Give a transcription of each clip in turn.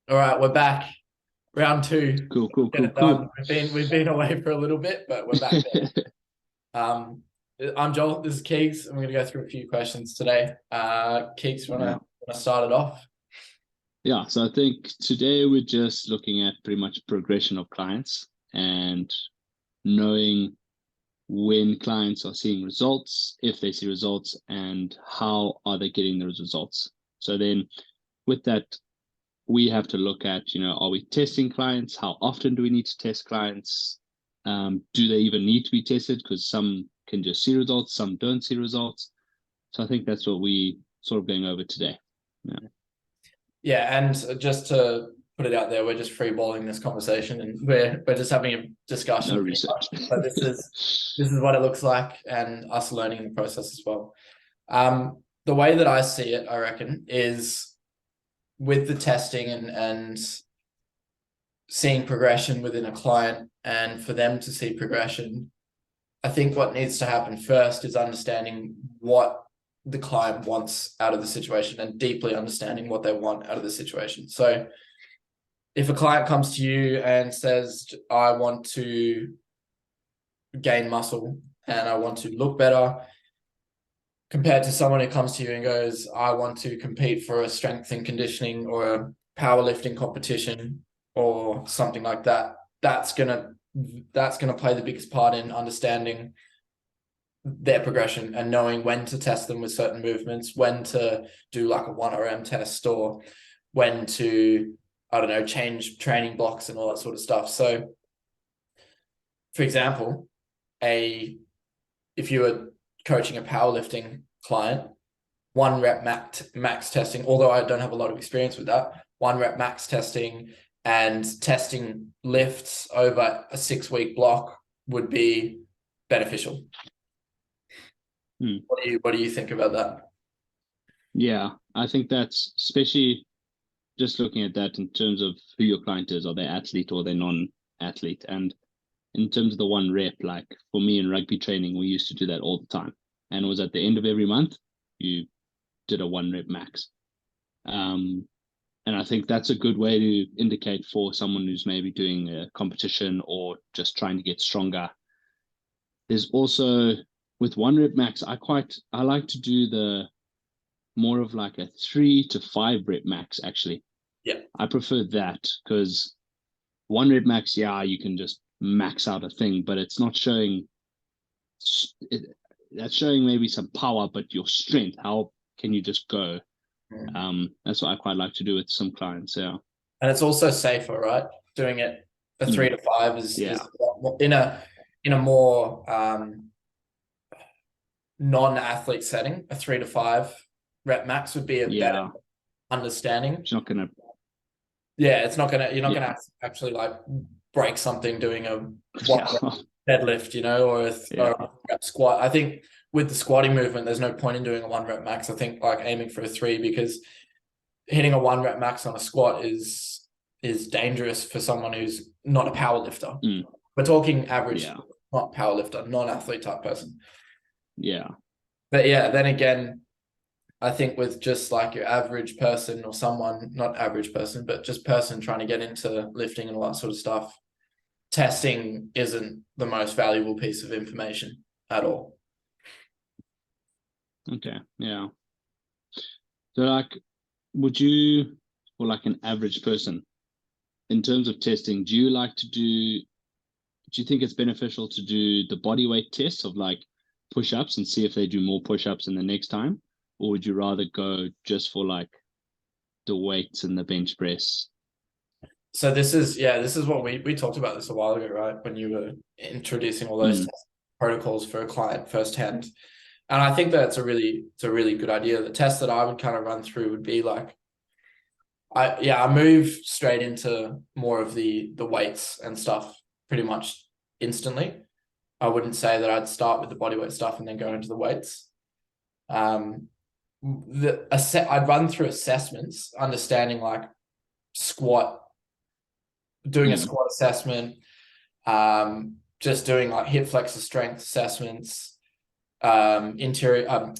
All right, we're back. Round two. Cool, cool, Get cool, it cool. done. We've been away for a little bit, but we're back. Um, I'm Joel. This is Keegs. I'm going to go through a few questions today. Keegs, Yeah. wanna start it off? Yeah. So I think today we're just looking at pretty much progression of clients and knowing when clients are seeing results, if they see results, and how are they getting those results. So then with that, we have to look at, are we testing clients? How often do we need to test clients? Do they even need to be tested? Because some can just see results, some don't see results. So I think that's what we sort of going over today. Yeah. Yeah, and just to put it out there, we're just freeballing this conversation, and we're just having a No discussion pretty research. much. But this is what it looks like, and us learning in the process as well. The way that I see it, I reckon, is with the testing and seeing progression within a client, and for them to see progression, I think what needs to happen first is understanding what the client wants out of the situation and deeply understanding what they want out of the situation. So if a client comes to you and says, I want to gain muscle and I want to look better, compared to someone who comes to you and goes, I want to compete for a strength and conditioning or a powerlifting competition or something like that, that's gonna play the biggest part in understanding their progression and knowing when to test them with certain movements, when to do like a 1RM test, or when to, I don't know, change training blocks and all that sort of stuff. So, for example, if you were coaching a powerlifting client, 1 rep max testing, although I don't have a lot of experience with that, 1 rep max testing and testing lifts over a 6-week block would be beneficial. Hmm. What do you think about that? Yeah, I think that's especially just looking at that in terms of who your client is. Are they athlete or they non-athlete? And in terms of the 1 rep, like for me in rugby training, we used to do that all the time. And it was at the end of every month, you did a 1 rep max. Um, and I think that's a good way to indicate for someone who's maybe doing a competition or just trying to get stronger. There's also with 1 rep max, I like to do the more of like a 3 to 5 rep max actually. Yeah. I prefer that because 1 rep max, yeah, you can just max out a thing, but it's not showing it, that's showing maybe some power, but your strength, how can you just go? Mm. That's what I quite like to do with some clients. Yeah. And it's also safer, right? Doing it a three Mm, to five is yeah. in a more non-athlete setting. A 3 to 5 rep max would be a better Yeah. understanding. It's not gonna Yeah, you're not yeah. gonna actually like break something doing a one Yeah. rep deadlift, or or Yeah. a rep squat. I think with the squatting movement, there's no point in doing a 1 rep max. I think like aiming for a 3, because hitting a 1 rep max on a squat is dangerous for someone who's not a power lifter. Mm, We're talking average, yeah. not power lifter, non-athlete type person. Yeah. But yeah, then again, I think with just like your average person or someone, not average person, but just person trying to get into lifting and all that sort of stuff, testing isn't the most valuable piece of information at all. Okay. Yeah. So like would you for like an average person in terms of testing, do you think it's beneficial to do the body weight test of like push-ups and see if they do more push-ups in the next time? Or would you rather go just for like the weights and the bench press? So this is what we talked about this a while ago, right? When you were introducing all those Mm, test protocols for a client firsthand. And I think that it's a really good idea. The test that I would kind of run through would be like, I move straight into more of the weights and stuff pretty much instantly. I wouldn't say that I'd start with the bodyweight stuff and then go into the weights. Um, I'd run through assessments, understanding like squat, doing a mm, squat assessment, just doing like hip flexor strength assessments, interior,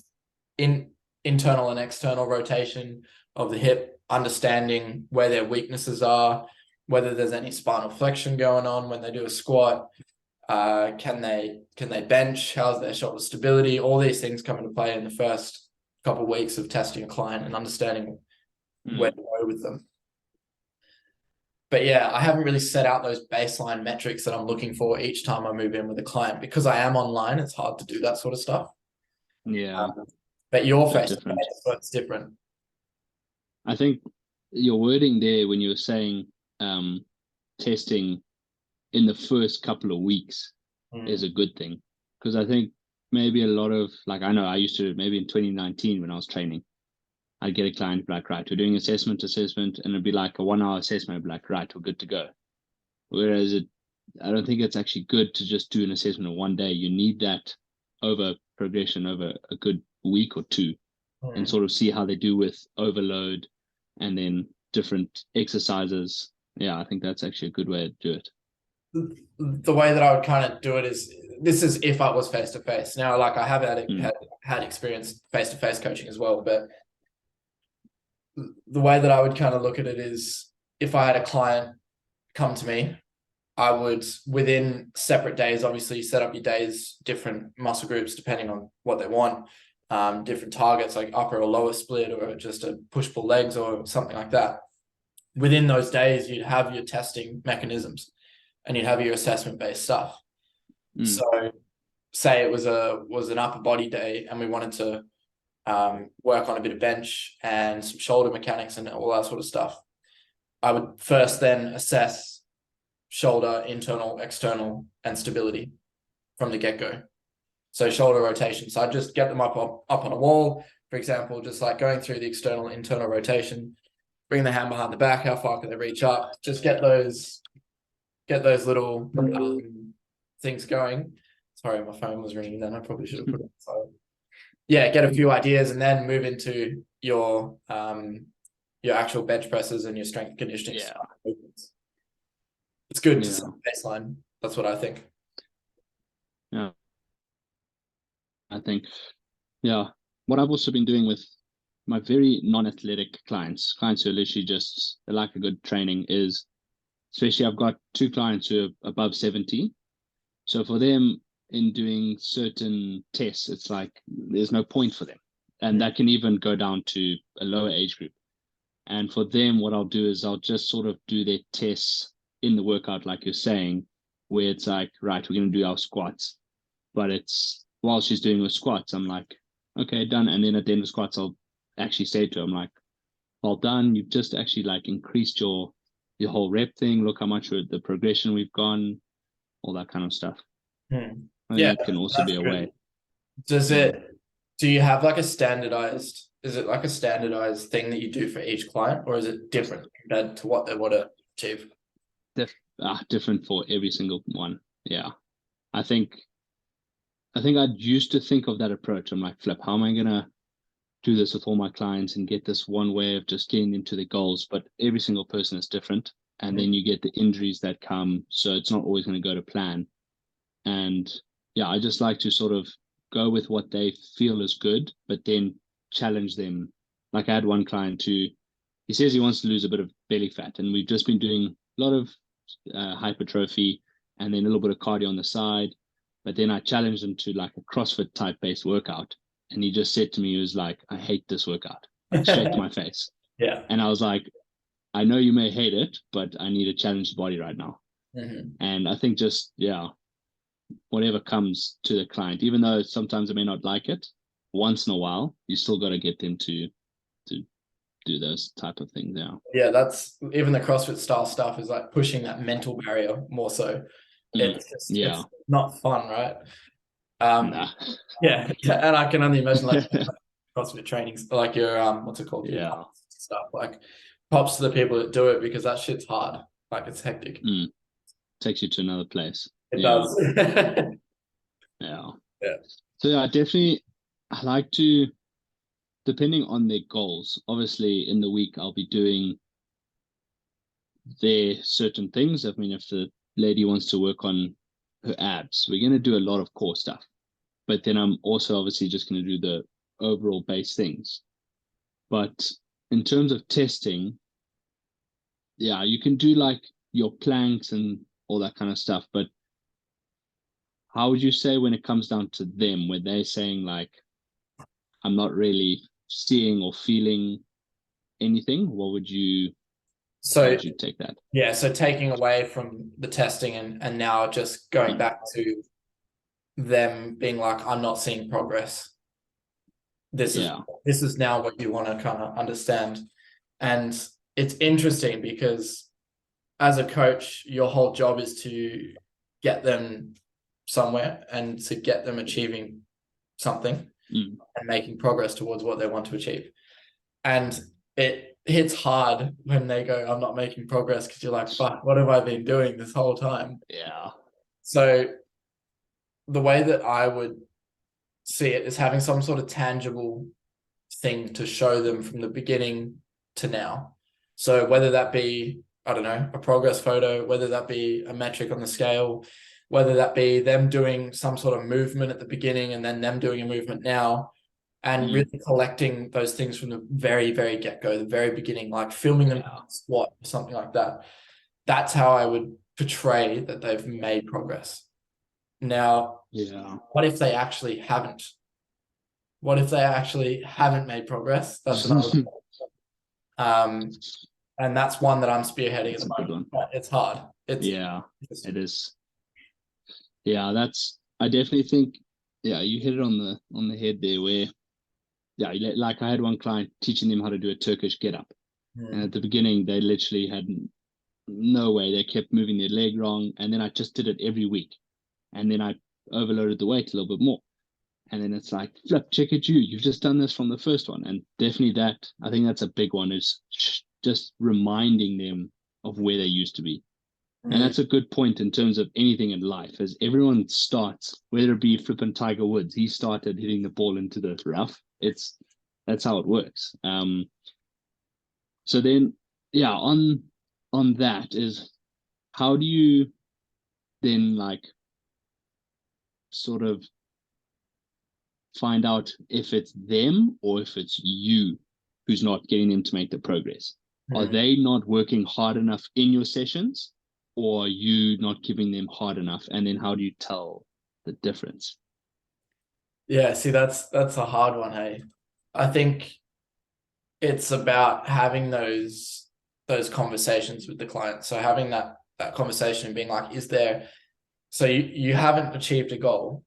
in internal and external rotation, of the hip, understanding where their weaknesses are, whether there's any spinal flexion going on when they do a squat. Can they bench? How's their shoulder stability? All these things come into play in the first couple of weeks of testing a client and understanding where to go with them. But yeah, I haven't really set out those baseline metrics that I'm looking for each time I move in with a client, because I am online. It's hard to do that sort of stuff. Yeah. But you're Bit face to different. face, so it's different. I think your wording there when you were saying testing in the first couple of weeks is a good thing, because I think maybe a lot of, like, I know I used to, maybe in 2019 when I was training, I'd get a client like, right, we're doing assessment, and it'd be like a 1 hour assessment. I'd be like, right, we're good to go. Whereas I don't think it's actually good to just do an assessment in one day. You need that over progression over a good week or two, and sort of see how they do with overload and then different exercises. Yeah, I think that's actually a good way to do it. The way that I would kind of do it is, this is if I was face to face. Now, like, I have had experience face to face coaching as well, but the way that I would kind of look at it is, if I had a client come to me, I would, within separate days, obviously set up your days, different muscle groups depending on what they want, different targets like upper or lower split, or just a push-pull legs or something like that. Within those days, you'd have your testing mechanisms and you'd have your assessment-based stuff. So say it was an upper body day and we wanted to work on a bit of bench and some shoulder mechanics and all that sort of stuff. I would first then assess shoulder, internal, external, and stability from the get-go. So shoulder rotation. So I'd just get them up on a wall, for example, just like going through the external, internal rotation, bring the hand behind the back, how far can they reach up? Just get those little things going. Sorry, my phone was ringing then. I probably should have put it on silent. Yeah, get a few ideas and then move into your actual bench presses and your strength conditioning. Yeah. It's good to set a baseline. That's what I think. Yeah. I think, yeah. What I've also been doing with my very non-athletic clients who are literally just, they like a good training, is, especially I've got 2 clients who are above 70. So for them, in doing certain tests, it's like there's no point for them. And that can even go down to a lower age group. And for them, what I'll do is I'll just sort of do their tests in the workout, like you're saying, where it's like, right, we're going to do our squats. But it's, while she's doing her squats, I'm like, okay, done. And then at the end of squats, I'll actually say to her, I'm like, well done. You've just actually like increased your whole rep thing. Look how much the progression we've gone, all that kind of stuff. Yeah, it can also be a way. Do you have like is it like a standardized thing that you do for each client, or is it different compared to what they want to achieve? Different for every single one. Yeah. I think I used to think of that approach. I'm like, flip, how am I going to do this with all my clients and get this one way of just getting them to their goals? But every single person is different. And then you get the injuries that come. So it's not always going to go to plan. And yeah, I just like to sort of go with what they feel is good, but then challenge them. Like I had one client who, he says he wants to lose a bit of belly fat, and we've just been doing a lot of hypertrophy and then a little bit of cardio on the side. But then I challenged him to like a CrossFit type based workout. And he just said to me, he was like, I hate this workout, like straight to my face. Yeah. And I was like, I know you may hate it, but I need to challenge the body right now. And I think just, yeah, whatever comes to the client, even though sometimes they may not like it, once in a while, you still got to get them to do those type of things now. Yeah, that's, even the CrossFit style stuff is like pushing that mental barrier more so. It's just, it's not fun, right? Nah. Yeah, and I can only imagine like CrossFit trainings, like your what's it called? Yeah. Stuff. Like, props to the people that do it, because that shit's hard. Like, it's hectic. Takes you to another place. It does. Yeah. Yeah. So yeah, definitely I like to, depending on their goals, obviously in the week I'll be doing their certain things. I mean, if the lady wants to work on her abs, we're going to do a lot of core stuff. But then I'm also obviously just going to do the overall base things. But in terms of testing, yeah, you can do like your planks and all that kind of stuff, but how would you say when it comes down to them, when they're saying like, I'm not really seeing or feeling anything, how So would you take that? yeah, so taking away from the testing and now just going back to them being like, I'm not seeing progress. This is Yeah. this is now what you want to kind of understand. And it's interesting because as a coach, your whole job is to get them somewhere and to get them achieving something Mm. and making progress towards what they want to achieve. And it hits hard when they go, I'm not making progress, because you're like, fuck, what have I been doing this whole time? Yeah. So the way that I would see it is having some sort of tangible thing to show them from the beginning to now. So whether that be, I don't know, a progress photo, whether that be a metric on the scale, whether that be them doing some sort of movement at the beginning and then them doing a movement now, and really collecting those things from the very, very get-go, the very beginning, like filming them squat or something like that. That's how I would portray that they've made progress. Now, what if they actually haven't? What if they actually haven't made progress? That's another and that's one that I'm spearheading at the moment. It's hard. It is. Yeah, I definitely think, you hit it on the head there where, like I had one client teaching them how to do a Turkish get up. And at the beginning, they literally had no way. They kept moving their leg wrong. And then I just did it every week. And then I overloaded the weight a little bit more. And then it's like, flip, check at you. You've just done this from the first one. And definitely I think that's a big one, is just reminding them of where they used to be. And that's a good point in terms of anything in life, as everyone starts, whether it be flipping Tiger Woods, he started hitting the ball into the rough. That's how it works. So then, on that is, how do you then like sort of find out if it's them or if it's you who's not getting them to make the progress? Are they not working hard enough in your sessions, or are you not giving them hard enough? And then how do you tell the difference? Yeah, see, that's a hard one, hey. I think it's about having those conversations with the client. So having that conversation and being like, so you haven't achieved a goal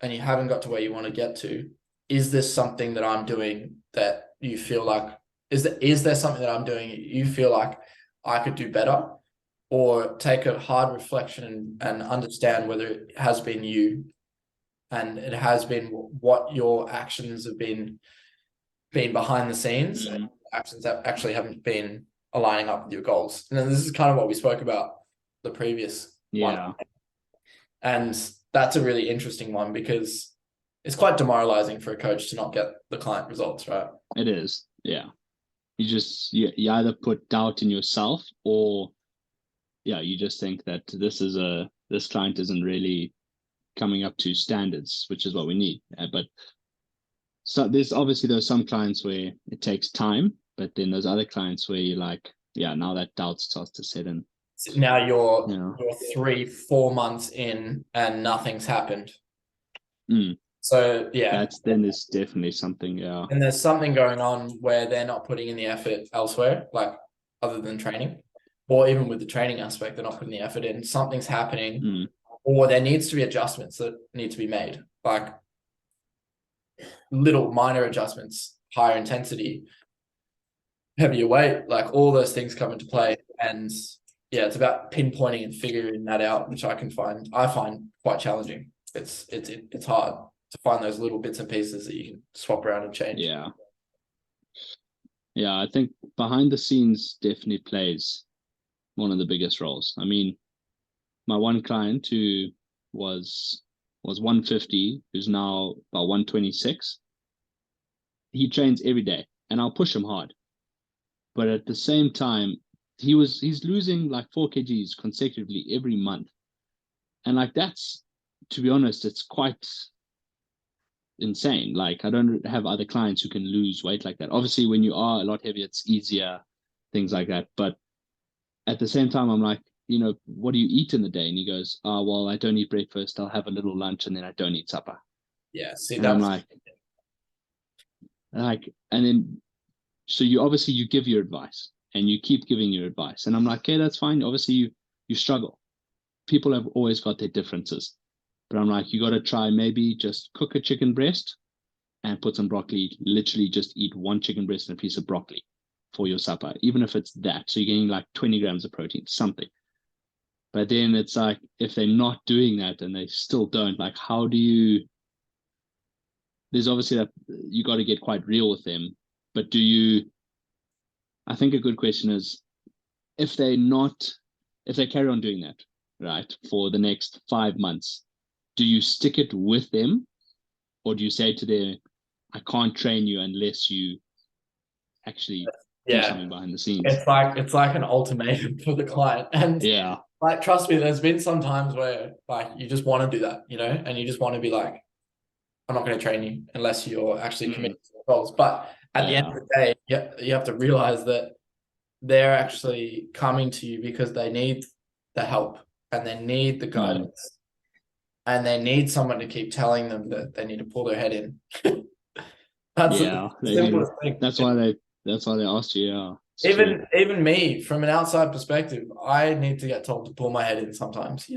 and you haven't got to where you want to get to. Is this something that I'm doing that you feel like, is there something that I'm doing you feel like I could do better? Or take a hard reflection and understand whether it has been you and it has been what your actions have been behind the scenes, and actions that actually haven't been aligning up with your goals. And then this is kind of what we spoke about the previous one. And that's a really interesting one, because it's quite demoralizing for a coach to not get the client results, right? It is. Yeah. You either put doubt in yourself, or you just think that this client isn't really coming up to standards, which is what we need. But so there's some clients where it takes time, but then there's other clients where you're like, now that doubt starts to set in. So now you're 3-4 months in and nothing's happened. So then there's definitely something. And there's something going on where they're not putting in the effort elsewhere, like other than training, or even with the training aspect, they're not putting the effort in. Something's happening, or there needs to be adjustments that need to be made, like little minor adjustments, higher intensity, heavier weight, like all those things come into play. And it's about pinpointing and figuring that out, which I find quite challenging. It's hard to find those little bits and pieces that you can swap around and change. I think behind the scenes definitely plays one of the biggest roles. I mean, my one client who was 150, who's now about 126, he trains every day, and I'll push him hard. But at the same time, he's losing like 4 kgs consecutively every month. And like, that's, to be honest, it's quite insane. Like, I don't have other clients who can lose weight like that. Obviously, when you are a lot heavier, it's easier, things like that. But at the same time, I'm like, what do you eat in the day? And he goes, oh, well, I don't eat breakfast. I'll have a little lunch and then I don't eat supper. Yeah, see, And I'm that's and then, so you give your advice and you keep giving your advice. And I'm like, okay, that's fine. Obviously, you struggle. People have always got their differences. But I'm like, you got to try maybe just cook a chicken breast and put some broccoli. Literally just eat one chicken breast and a piece of broccoli for your supper, even if it's that. So you're getting like 20 grams of protein, something. But then it's like, if they're not doing that and they still don't, like, how do you, there's obviously that you got to get quite real with them. But I think a good question is, if they carry on doing that, right, for the next 5 months, do you stick it with them, or do you say to them, I can't train you unless you actually do something behind the scenes? it's like an ultimatum for the client. And Yeah. like, trust me, there's been some times where like you just want to do that, and you just want to be like, I'm not going to train you unless you're actually committed to the goals. But at the end of the day, you have to realize that they're actually coming to you because they need the help and they need the guidance and they need someone to keep telling them that they need to pull their head in. That's the simplest thing. That's why they asked you. Yeah. Even me, from an outside perspective, I need to get told to pull my head in sometimes,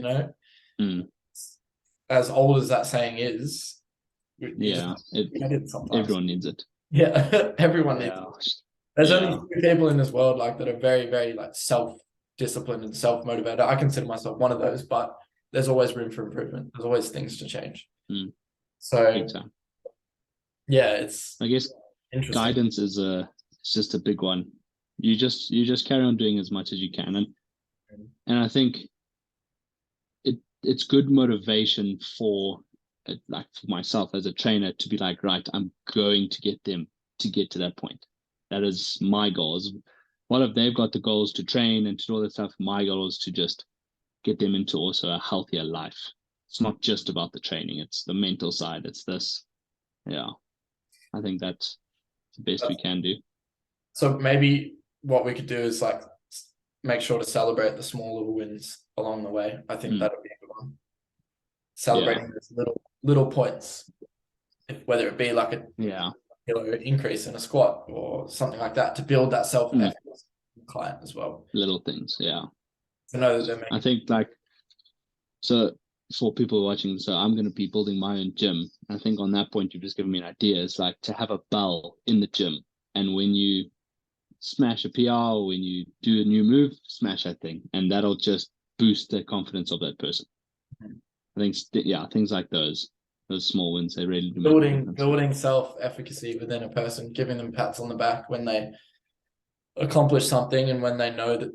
As old as that saying is, everyone needs it. Yeah, everyone needs it. There's only few people in this world like that are very, very like self-disciplined and self-motivated. I consider myself one of those, but there's always room for improvement. There's always things to change. So yeah, it's, I guess, interesting. Guidance is it's just a big one. You just carry on doing as much as you can, and I think it's good motivation for myself as a trainer to be like, right, I'm going to get them to get to that point. That is my goals. What if they've got the goals to train and to do all that stuff? My goal is to just get them into also a healthier life. It's not just about the training, it's the mental side. It's this. Yeah. I think that's the best we can do. So maybe what we could do is like make sure to celebrate the small little wins along the way. I think that would be a good one. Celebrating those little points, whether it be like a increase in a squat or something like that, to build that self-efficacy client as well. Little things, yeah. To know that they're making... I think so for people watching, so I'm going to be building my own gym. I think on that point, you've just given me an idea. It's like to have a bell in the gym, and when you smash a PR or when you do a new move, smash that thing, and that'll just boost the confidence of that person. I think, things like those small wins, they really do. Building self-efficacy within a person, giving them pats on the back when they accomplish something and when they know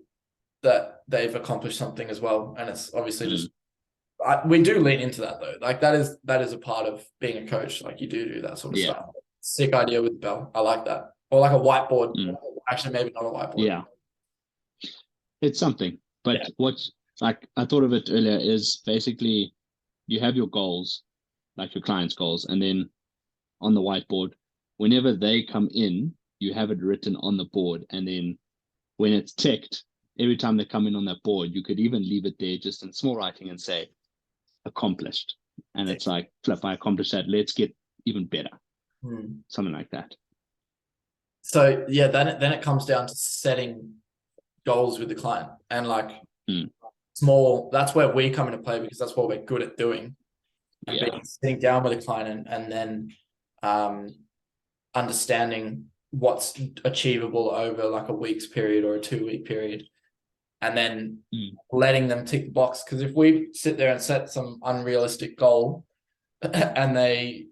that they've accomplished something as well. And it's obviously just, we do lean into that though. Like that is a part of being a coach. Like you do that sort of stuff. Sick idea with the bell. I like that. Or like a whiteboard. Actually, maybe not a whiteboard. Yeah. It's something. But what's like, I thought of it earlier, is basically you have your goals, like your client's goals, and then on the whiteboard, whenever they come in, you have it written on the board. And then when it's ticked, every time they come in on that board, you could even leave it there just in small writing and say, accomplished. And it's like, if I accomplished that, let's get even better. Something like that. So yeah, then it comes down to setting goals with the client, and like small, that's where we come into play, because that's what we're good at doing. Sitting down with a client and then understanding what's achievable over like a week's period or a 2-week period, and then letting them tick the box. Because if we sit there and set some unrealistic goal and they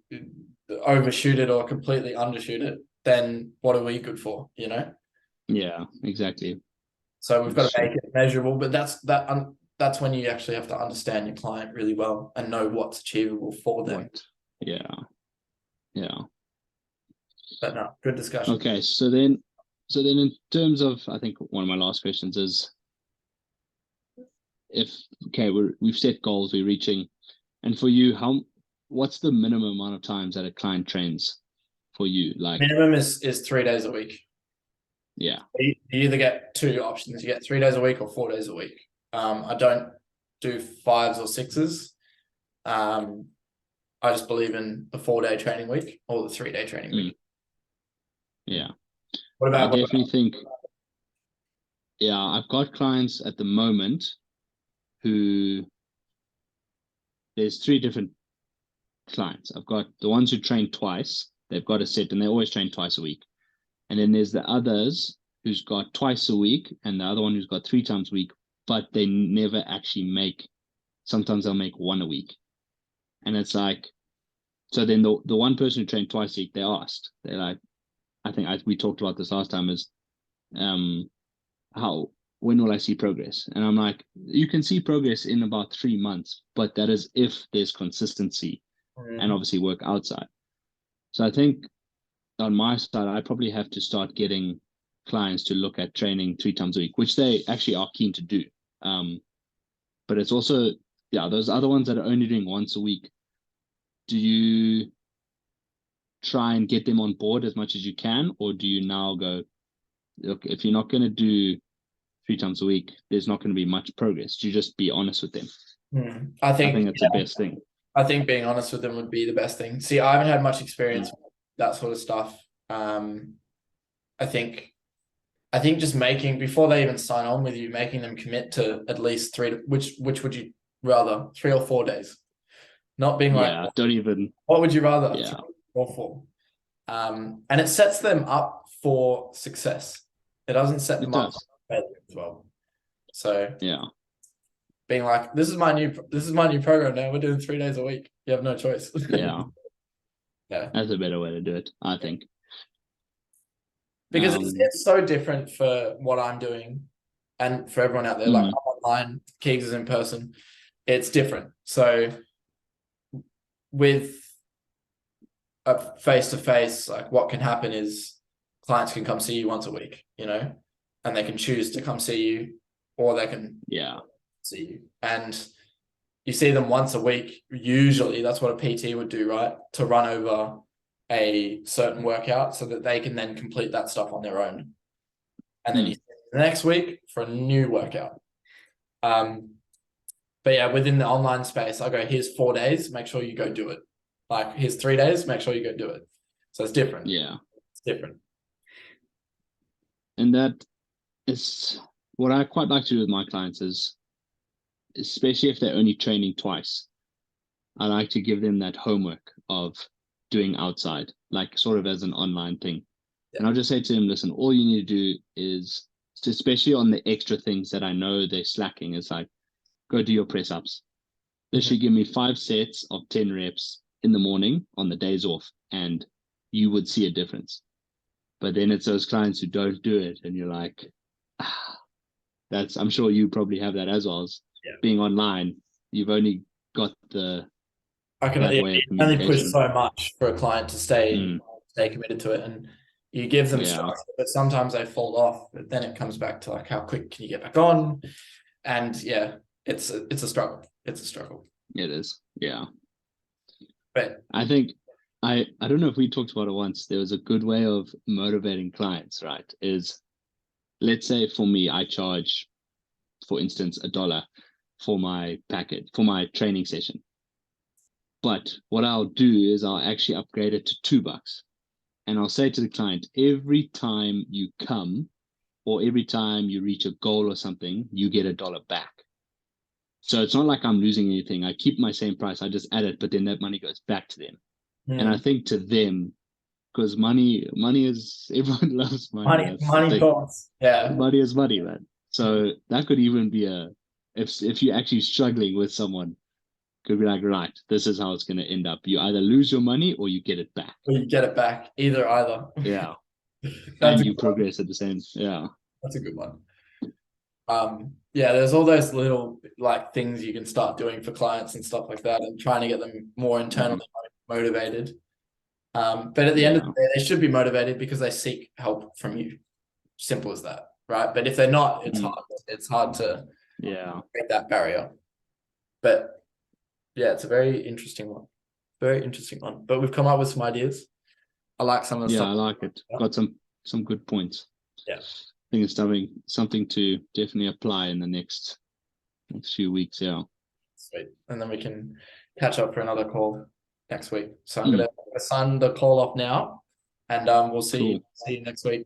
overshoot it or completely undershoot it, then what are we good for, Yeah, exactly. So we've got to make it measurable, but that's when you actually have to understand your client really well and know what's achievable for them. Yeah. But no, good discussion. Okay, so then in terms of, I think one of my last questions is, we've set goals, we're reaching, and for you, what's the minimum amount of times that a client trains for you? Like, minimum is 3 days a week. yeah. You either get two options. You get 3 days a week or 4 days a week. I don't do 5s or 6s. I just believe in the 4-day training week or the 3-day training week. Yeah. What I about definitely think, yeah, I've got clients at the moment who, there's 3 different clients. I've got the ones who train twice, they've got a set and they always train twice a week. And then there's the others who's got twice a week and the other one who's got 3 times a week, but they never actually make, sometimes they'll make 1 a week. And it's like, so then the one person who trained twice a week, they asked, they're like, I think we talked about this last time, is when will I see progress? And I'm like, you can see progress in about 3 months, but that is if there's consistency and obviously work outside. So I think on my side, I probably have to start getting clients to look at training 3 times a week, which they actually are keen to do. But it's also, yeah, those other ones that are only doing once a week, do you try and get them on board as much as you can, or do you now go, look, if you're not going to do 3 times a week, there's not going to be much progress? Do you just be honest with them? I think that's the best thing. I think being honest with them would be the best thing. See, I haven't had much experience with that sort of stuff. I think just making, before they even sign on with you, making them commit to at least 3, which would you rather, 3 or 4 days? Not being like, don't even, what would you rather, yeah, 3 or 4? And it sets them up for success. It doesn't set them up for failure as well. So yeah, being like, this is my new program now. We're doing 3 days a week. You have no choice. yeah, yeah. That's a better way to do it, I think. Because it's so different for what I'm doing and for everyone out there. Like, I'm online, Keegs is in person. It's different. So with a face-to-face, like, what can happen is clients can come see you once a week, and they can choose to come see you, or they can see you. And you see them once a week. Usually that's what a PT would do, right? To run over a certain workout so that they can then complete that stuff on their own. And then you see them the next week for a new workout. But yeah, within the online space, I go, here's 4 days, make sure you go do it. Like, here's 3 days, make sure you go do it. So it's different. Yeah. It's different. And that is what I quite like to do with my clients, is, especially if they're only training twice, I like to give them that homework of doing outside, like sort of as an online thing. Yeah. And I'll just say to them, listen, all you need to do is, especially on the extra things that I know they're slacking, is like, go do your press ups. This should give me 5 sets of 10 reps in the morning on the days off, and you would see a difference. But then it's those clients who don't do it, and you're like, I'm sure you probably have that as well, as being online. You've only got I can only push so much for a client to stay committed to it, and you give them structure, but sometimes they fall off. But then it comes back to, like, how quick can you get back on? And it's a struggle. It's a struggle. It is, yeah. But I think I don't know if we talked about it once. There was a good way of motivating clients, right? Is, let's say for me, I charge, for instance, $1 for my packet, for my training session. But what I'll do is I'll actually upgrade it to $2. And I'll say to the client, every time you come, or every time you reach a goal or something, you get $1 back. So it's not like I'm losing anything. I keep my same price. I just add it, but then that money goes back to them. And I think to them, because money is, everyone loves money. Money talks. Yeah. Money is money, man. So that could even be if you're actually struggling with someone, could be like, right, this is how it's going to end up. You either lose your money or you get it back. Or you get it back. Either. Yeah. And you progress at the same. Yeah. That's a good one. There's all those little, like, things you can start doing for clients and stuff like that, and trying to get them more internally motivated. But at the end of the day, they should be motivated because they seek help from you. Simple as that, right? But if they're not, it's hard. It's hard to break that barrier. But yeah, it's a very interesting one. very interesting one. But we've come up with some ideas. I like some of the Yeah, stuff. I like it. Yeah. Got some good points. Yeah. I think it's something to definitely apply in the next few weeks. Yeah. Sweet. And then we can catch up for another call next week. So I'm gonna sign the call off now, and we'll see Cool. you next week.